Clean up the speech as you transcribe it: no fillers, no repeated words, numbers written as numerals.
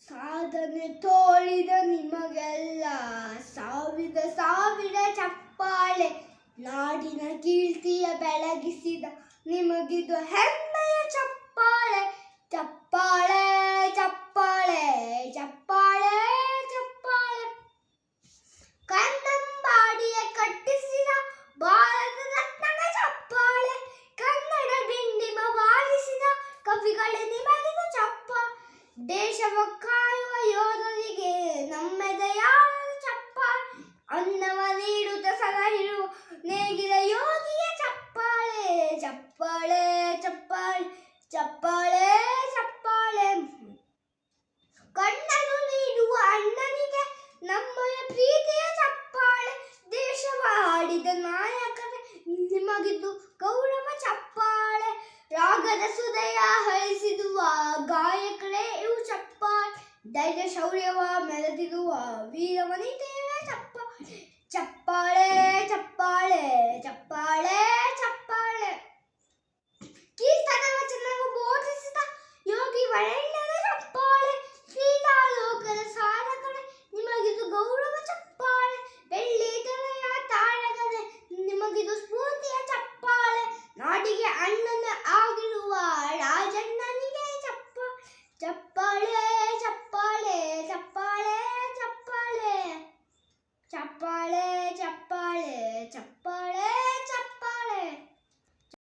ಸಾಧನೆ ತೋರಿದ ನಿಮಗೆಲ್ಲ ಸಾವಿರ ಸಾವಿರ ಚಪ್ಪಾಳೆ. ನಾಡಿನ ಕೀರ್ತಿಯ ಬೆಳಗಿಸಿದ ನಿಮಗಿದು ಹೆಮ್ಮೆಯ ಚಪ್ಪಾಳೆ. ಚಪ್ಪಾಳೆ ಚಪ್ಪಾಳೆ ಚಪ್ಪಾಳೆ ಚಪ್ಪಾಳೆ. ಕನ್ನಂಬಾಡಿಯ ಕಟ್ಟಿಸಿದ ಭಾರತ ರತ್ನದ ಚಪ್ಪಾಳೆ. ಕನ್ನಡ ಡಿಂಡಿಮ ಬಾರಿಸಿದ ಕವಿಗಳೇ ನಿಮಗಿದು ಚಪ್ಪಾಳೆ. ದೇಶವ ಕಾಯುವ ಯೋಧರಿಗೆ ನಮ್ಮೆದೆಯಾಳದ ಚಪ್ಪಾಳೆ. ಅನ್ನವ ನೀಡುತ್ತ ಸಲಹಿರುವ ನೇಗಿಲ ಯೋಗಿಯ ಚಪ್ಪಾಳೆ. ಚಪ್ಪಾಳೆ ಚಪ್ಪಾಳೆ ಚಪ್ಪಾಳೆ ಚಪ್ಪಾಳೆ. ಕಣ್ಣನ್ನು ನೀಡುವ ಅಣ್ಣನಿಗೆ ನಮ್ಮಯ ಪ್ರೀತಿಯ ಚಪ್ಪಾಳೆ. ದೇಶವ ಆಡಿದ ನಾಯಕರೇ ನಿಮಗಿದು ಗೌರವ ಚಪ್ಪಾಳೆ. ರಾಗದ ಸುದಯ ಹರಿಸಿದುವ ಗಾಯಕರೇ ಇವು ಚಪ್ಪಾಳೆ. ಧೈರ್ಯ ಶೌರ್ಯವ ಮೆರೆದಿರುವ ವೀರ ವನಿತೆಯರ ಚಪ್ಪಾಳೆ. ಚಪ್ಪಾಳೆ ಚಪ್ಪಾಳೆ